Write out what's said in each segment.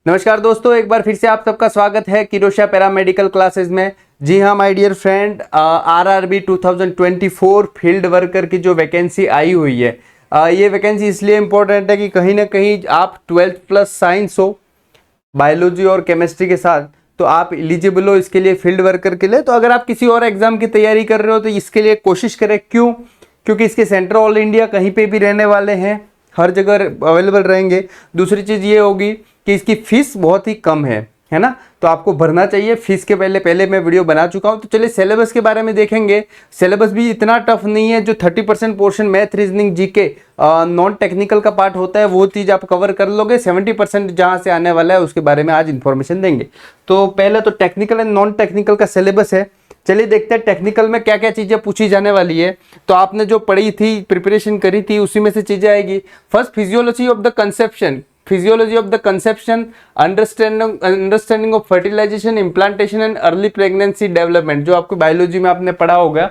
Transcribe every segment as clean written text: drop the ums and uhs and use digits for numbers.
नमस्कार दोस्तों, एक बार फिर से आप सबका स्वागत है किरोशा पैरामेडिकल क्लासेस में। जी हाँ my dear friend, RRB 2024 field worker की जो वैकेंसी आई हुई है, ये वैकेंसी इसलिए इम्पोर्टेंट है कि कहीं ना कहीं आप 12th प्लस साइंस हो, बायोलॉजी और केमिस्ट्री के साथ, तो आप एलिजिबल हो इसके लिए, फील्ड वर्कर के लिए। तो अगर आप किसी और एग्जाम की तैयारी कर रहे हो तो इसके लिए कोशिश करें। क्यों? क्योंकि इसके सेंटर ऑल इंडिया कहीं पे भी रहने वाले हैं, हर जगह अवेलेबल रहेंगे। दूसरी चीज़ ये होगी कि इसकी फीस बहुत ही कम है ना, तो आपको भरना चाहिए। फीस के पहले मैं वीडियो बना चुका हूँ। तो चलिए सिलेबस के बारे में देखेंगे। सिलेबस भी इतना टफ नहीं है। जो 30% portion math, reasoning, GK, non technical का पार्ट होता है वो चीज़ आप कवर कर लोगे। 70% जहाँ से आने वाला है उसके बारे में आज इन्फॉर्मेशन देंगे। तो पहले तो टेक्निकल एंड नॉन टेक्निकल का सिलेबस है। चलिए देखते हैं टेक्निकल में क्या क्या चीज़ें पूछी जाने वाली है। तो आपने जो पढ़ी थी, प्रिपरेशन करी थी, उसी में से चीज़ें आएगी। First, physiology of the conception, physiology of the conception, understanding of fertilization, implantation and early pregnancy development, जो आपको बायोलॉजी में आपने पढ़ा होगा।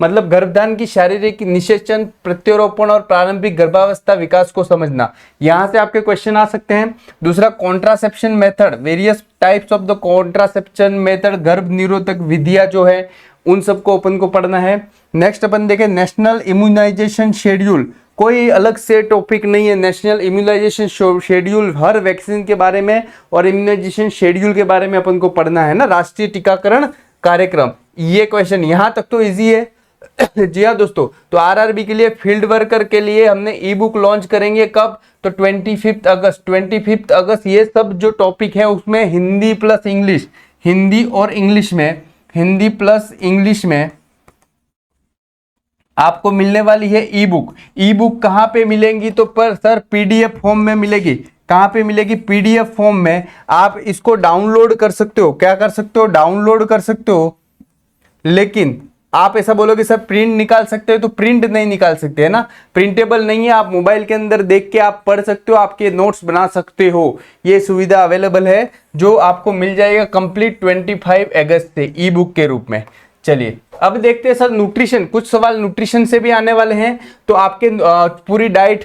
मतलब गर्भधान की शारीरिक निषेचन, प्रत्यारोपण और प्रारंभिक गर्भावस्था विकास को समझना, यहाँ से आपके क्वेश्चन आ सकते हैं। दूसरा, contraception method, various types of the contraception method, गर्भ निरोधक विधियां जो है उन सबको अपन को पढ़ना है। नेक्स्ट अपन देखें नेशनल इम्यूनाइजेशन शेड्यूल, कोई अलग से टॉपिक नहीं है। नेशनल इम्यूनाइजेशन शेड्यूल, हर वैक्सीन के बारे में और इम्यूनाइजेशन शेड्यूल के बारे में अपन को पढ़ना है ना, राष्ट्रीय टीकाकरण कार्यक्रम। ये क्वेश्चन यहाँ तक तो इजी है। जी हाँ दोस्तों, तो आरआरबी के लिए फील्ड वर्कर के लिए हमने ई बुक लॉन्च करेंगे। कब? तो 25 अगस्त। 25 अगस्त ये सब जो टॉपिक है उसमें हिंदी प्लस इंग्लिश, हिंदी और इंग्लिश में, हिंदी प्लस इंग्लिश में आपको मिलने वाली है ई बुक। ई बुक कहाँ पे मिलेंगी? तो पर सर पीडीएफ फॉर्म में मिलेगी। कहाँ पे मिलेगी? पीडीएफ फॉर्म में। आप इसको डाउनलोड कर सकते हो। क्या कर सकते हो? डाउनलोड कर सकते हो। लेकिन आप ऐसा बोलोगे सर प्रिंट निकाल सकते हो, तो प्रिंट नहीं निकाल सकते, है ना, प्रिंटेबल नहीं है। आप मोबाइल के अंदर देख के आप पढ़ सकते हो, आपके नोट्स बना सकते हो। ये सुविधा अवेलेबल है जो आपको मिल जाएगा कंप्लीट 25 अगस्त से ई बुक के रूप में। चलिए अब देखते हैं सर न्यूट्रिशन, कुछ सवाल न्यूट्रिशन से भी आने वाले हैं। तो आपके पूरी डाइट,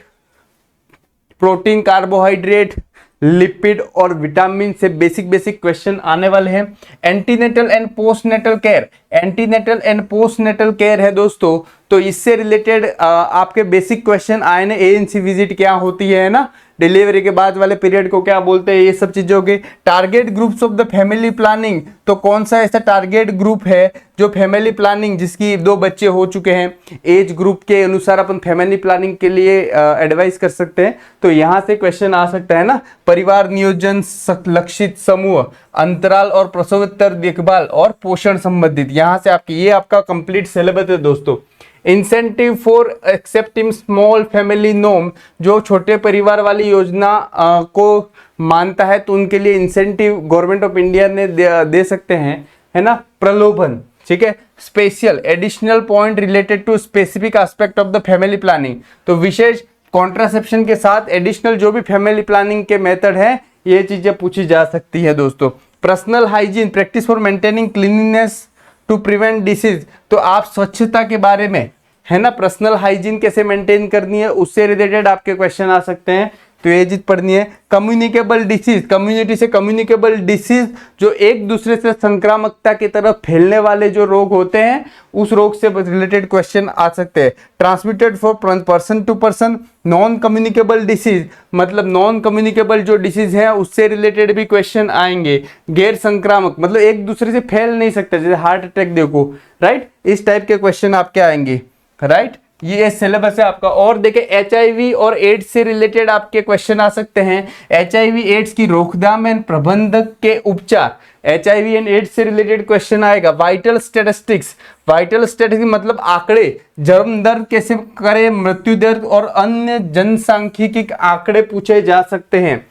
प्रोटीन, कार्बोहाइड्रेट, लिपिड और विटामिन से बेसिक क्वेश्चन आने वाले हैं। Antenatal and postnatal care, antenatal and postnatal care है दोस्तों, तो इससे रिलेटेड आपके बेसिक क्वेश्चन आए ना। एएनसी विजिट क्या होती है ना, डिलीवरी के बाद वाले पीरियड को क्या बोलते हैं, ये सब चीजों के। Target groups of the family planning, तो कौन सा ऐसा टारगेट ग्रुप है जो फैमिली प्लानिंग, जिसकी 2 बच्चे हो चुके हैं, एज ग्रुप के अनुसार अपन फैमिली प्लानिंग के लिए एडवाइस कर सकते हैं। तो यहाँ से क्वेश्चन आ सकता है ना। परिवार नियोजन, लक्षित समूह, अंतराल और प्रसवोत्तर देखभाल और पोषण संबंधित, यहाँ से आपकी, ये आपका कंप्लीट सिलेबस है दोस्तों। Incentive for accepting small family norm, जो छोटे परिवार वाली योजना को मानता है तो उनके लिए इंसेंटिव गवर्नमेंट ऑफ इंडिया ने दे सकते हैं, है ना, प्रलोभन। ठीक है। Special additional point related to specific aspect of the family planning, तो विशेष कॉन्ट्रासेप्शन के साथ एडिशनल जो भी फैमिली प्लानिंग के मेथड है ये चीजें पूछी जा सकती है दोस्तों। Personal hygiene, practice for maintaining cleanliness to prevent disease, तो आप स्वच्छता के बारे में, है ना, पर्सनल हाइजीन कैसे मेंटेन करनी है उससे रिलेटेड आपके क्वेश्चन आ सकते हैं, तो ये चीज पढ़नी है। कम्युनिकेबल डिसीज, कम्युनिटी से कम्युनिकेबल डिसीज, जो एक दूसरे से संक्रामकता की तरफ फैलने वाले जो रोग होते हैं उस रोग से रिलेटेड क्वेश्चन आ सकते हैं। Transmitted for person to person, non communicable disease, मतलब नॉन कम्युनिकेबल जो डिसीज है उससे रिलेटेड भी क्वेश्चन आएंगे। गैर संक्रामक, मतलब एक दूसरे से फैल नहीं सकता, जैसे हार्ट अटैक देखो, राइट, इस टाइप के क्वेश्चन आपके आएंगे, राइट। ये सिलेबस है आपका। और देखें एचआईवी और एड्स से रिलेटेड आपके क्वेश्चन आ सकते हैं। एचआईवी एड्स की रोकथाम एंड प्रबंधक के उपचार, एचआईवी एंड एड्स से रिलेटेड क्वेश्चन आएगा। वाइटल स्टैटिस्टिक्स, वाइटल स्टैटिस्टिक्स मतलब आंकड़े, जन्म दर कैसे करें, मृत्यु दर और अन्य जनसांख्यिकी आंकड़े पूछे जा सकते हैं,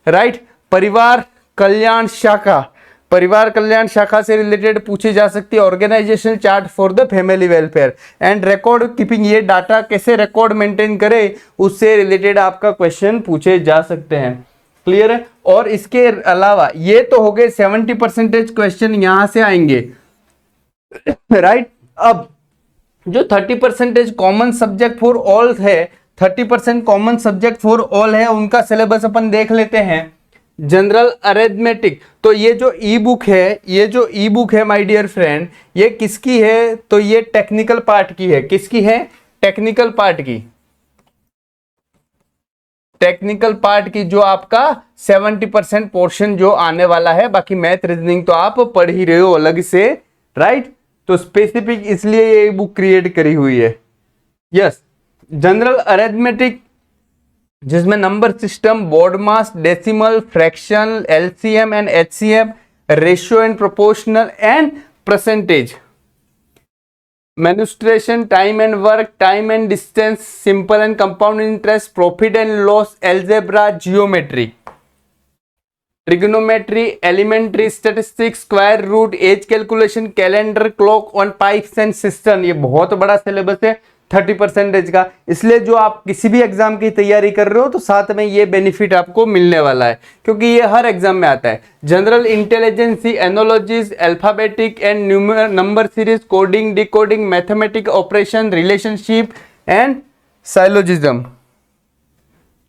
राइट। परिवार कल्याण शाखा, परिवार कल्याण शाखा से रिलेटेड पूछी जा सकती है। Organisation chart for the family welfare and record keeping, ये डाटा कैसे रिकॉर्ड मेंटेन करे उससे रिलेटेड आपका क्वेश्चन पूछे जा सकते हैं। क्लियर है। और इसके अलावा ये तो हो गए 70% क्वेश्चन यहां से आएंगे, राइट। अब जो 30% कॉमन सब्जेक्ट फॉर ऑल है, 30% कॉमन सब्जेक्ट फॉर ऑल है, उनका सिलेबस अपन देख लेते हैं। General arithmetic. तो ये जो ई बुक है माय डियर फ्रेंड, ये किसकी है? तो ये टेक्निकल पार्ट की है। किसकी है? टेक्निकल पार्ट की। टेक्निकल पार्ट की जो आपका 70% पोर्शन जो आने वाला है, बाकी मैथ रीजनिंग तो आप पढ़ ही रहे हो अलग से, राइट? तो स्पेसिफिक इसलिए ये बुक क्रिएट करी हुई है। यस, जनरल अरिथमेटिक जिसमें number system, BODMAS, decimal, fraction, LCM and HCM, ratio and proportional and percentage, mensuration, time and work, time and distance, simple and compound interest, profit and loss, algebra, geometry, trigonometry, elementary statistics, square root, age calculation, calendar, clock on pipes and system. ये बहुत बड़ा syllabus है 30% का, इसलिए जो आप किसी भी एग्जाम की तैयारी कर रहे हो तो साथ में ये बेनिफिट आपको मिलने वाला है, क्योंकि ये हर एग्जाम में आता है। General intelligence, analogies, alphabetic and number series, coding, decoding, mathematic operation, relationship and syllogism.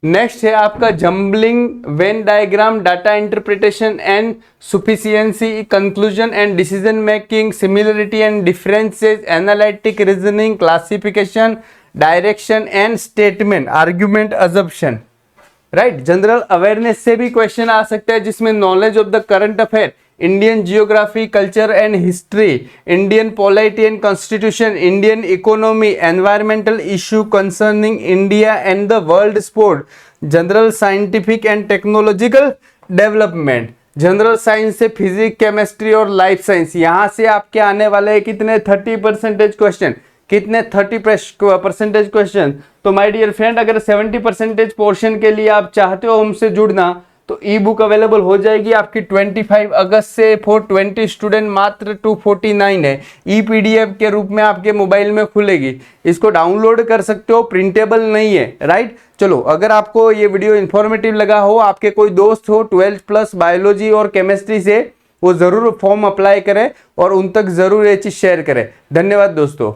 Next है आपका jumbling, Venn diagram, data interpretation and sufficiency, conclusion and decision making, similarity and differences, analytic reasoning, classification, direction and statement, argument, assumption, right? General awareness से भी question आ सकता है, जिसमें knowledge of the current affair, Indian geography, culture and history, Indian polity and constitution, Indian economy, environmental issue concerning India and the world sport, general scientific and technological development, general science से physics, chemistry और life science. यहां से आपके आने वाले हैं कितने? 30% question. कितने? 30% क्वेश्चन। तो माय डियर फ्रेंड, अगर 70% पोर्शन के लिए आप चाहते हो हमसे जुड़ना, तो ई बुक अवेलेबल हो जाएगी आपकी 25 अगस्त से फॉर 20 स्टूडेंट, मात्र 249 है। ई पीडीएफ के रूप में आपके मोबाइल में खुलेगी, इसको डाउनलोड कर सकते हो, प्रिंटेबल नहीं है, राइट? चलो, अगर आपको ये वीडियो इन्फॉर्मेटिव लगा हो, आपके कोई दोस्त हो 12+ बायोलॉजी और केमिस्ट्री से, वो जरूर फॉर्म अप्लाई करें और उन तक जरूर ये चीज शेयर करें। धन्यवाद दोस्तों।